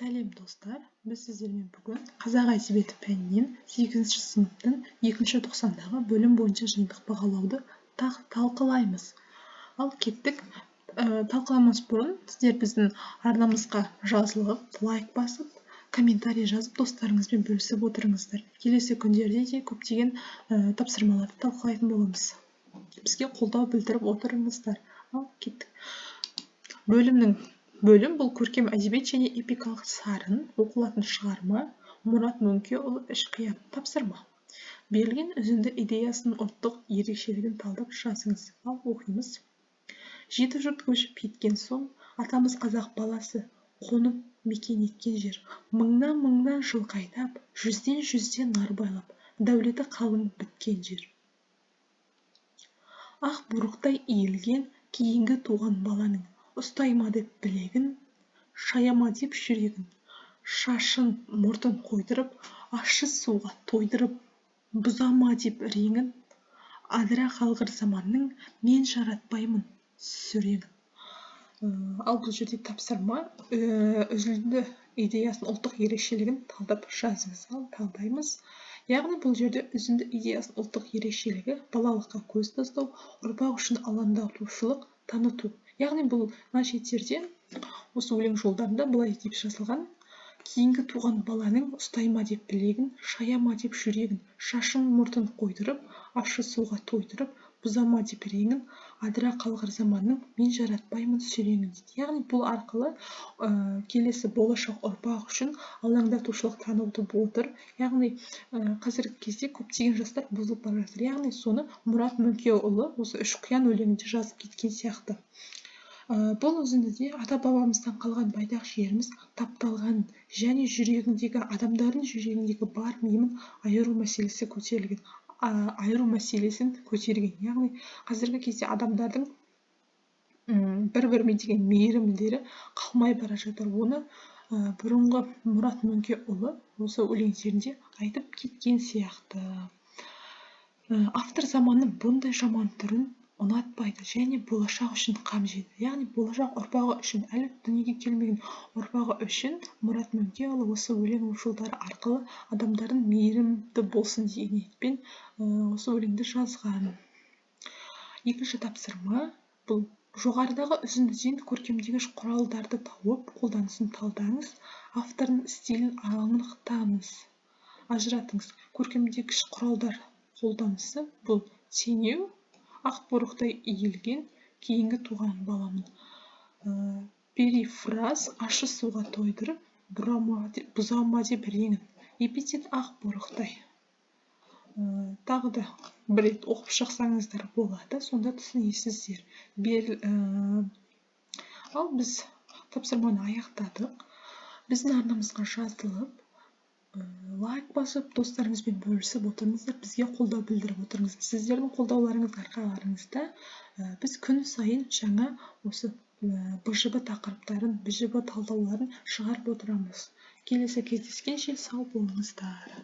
Сәлем достар, біз сіздермен бүгін қазақ әдебиеті пәнінен 8-ші сыныптың 2-ші тоқсандағы бөлім бойынша жиынтық бағалауды талқылаймыз. Ал кеттік, талқыламас бұрын сіздер біздің арнамызға жазылып, лайк басып, комментарий жазып, достарыңызбен бөлісіп отырыңыздар. Келесі күндерде де көптеген тапсырмаларды талқылайтын боламыз. Бізге қолдау білдіріп отырыңыздар. Ал кеттік. Бөлім бұл көркем әдебиет және эпикалық сарын оқылатын шығарма. Мұрат Мөңкеұлы Ішқиян. Тапсырма. Берілген үзінді идеясының ұлттық ерекшелігін талдап жазыңыз. Ал оқимыз. Жеті жұрт көшіп кеткен соң, атамыз қазақ баласы қонып мекен еткен жер. Мыңнан жыл қайдап, жүзден нар байлап, дәулеті қалың біткен жер. Ақ бурықтай иілген кейінгі туған баланың, ұстайма деп білегін, шаяма деп жүрегін, шашын мұртын қойдырып, ащы суға тойдырып, бұзама деп реңін, адыра қалғыр заманның, мен жаратпаймын сүреңін. Ал бұл жерде тапсырма, үзінді идеясының ұлттық ерекшелігін талдап жазыңыз. Ал талдаймыз. Яғни бұл жерде үзінді идеясының ұлттық ерекшелігі балалыққа көз тастау, ұрпақ үшін алаңдаушылық таныту. Яғни бұл мәшеттерде осы өлең жолдарында былай деп жазылған: кейінгі туған баланың ұстайма деп білегін, шаяма деп жүрегін, шашын мұртын қойдырып, ащы суға тойдырып, бұзама деп реңін, адыра қалғыр заманның, мен жаратпаймын сүреңін дейді. Яғни бұл арқылы келесі болашақ ұрпақ үшін алаңдатушылық танытып отыр. Яғни қазіргі кезде көптеген жастар бұзылып бара жатыр. Яғни соны Мұрат Мөңкеұлы осы Ішқиян өлеңінде жазып кеткен сияқты. Бұл үзіндіде ата-бабамыздан қалған байдақ жеріміз тапталған және адамдардың жүрегіндегі бар меймін айыру мәселесі көтерілген. Айыру мәселесін көтерген. Яғни қазіргі кезде адамдардың бір-бірімен деген мейірімдері қалмай бара жатыр. Оны бұрынғы Мұрат Мөңкеұлы осы өлеңдерінде айтып кеткен сияқты. Автор заманның бұндай жаман түрін ұнатпайды және болашақ үшін қам жеді. Яғни болашақ ұрпағы үшін, әлі дүниеге келмеген ұрпағы үшін Мұрат Мөңкеұлы осы өлең жолдары арқылы адамдардың мейірімді болсын деген ниетпен осы өлеңді жазған. Екінші тапсырма бұл: жоғарыдағы үзіндіден көркемдегіш құралдарды тауып, қолданысын талдаңыз, автордың стилін анықтаңыз, ажыратыңыз. Көркемдегіш құралдар қолданысы бұл: теңеу, ақ бурықтай иілген кейінгі туған баланың, перифраз, ащы суға тойдырып, бұзама деп реңін, эпитет ақ бурықтай. Тағы да бір рет оқып шықсаңыздар болады, сонда түсінесіздер. Ал біз тапсырманы аяқтадық. Біздің арнамызға жазылып, лайк басып, достарыңызбен бөлісіп отырыңыздар, бізге қолдау білдіріп отырыңыздар. Сіздердің қолдауларыңыз арқаларыңызда біз күн сайын жаңа осы БЖБ тақырыптарын, БЖБ талдауларын шығарып отырамыз. Келесі кездескенше сау болыңыздар.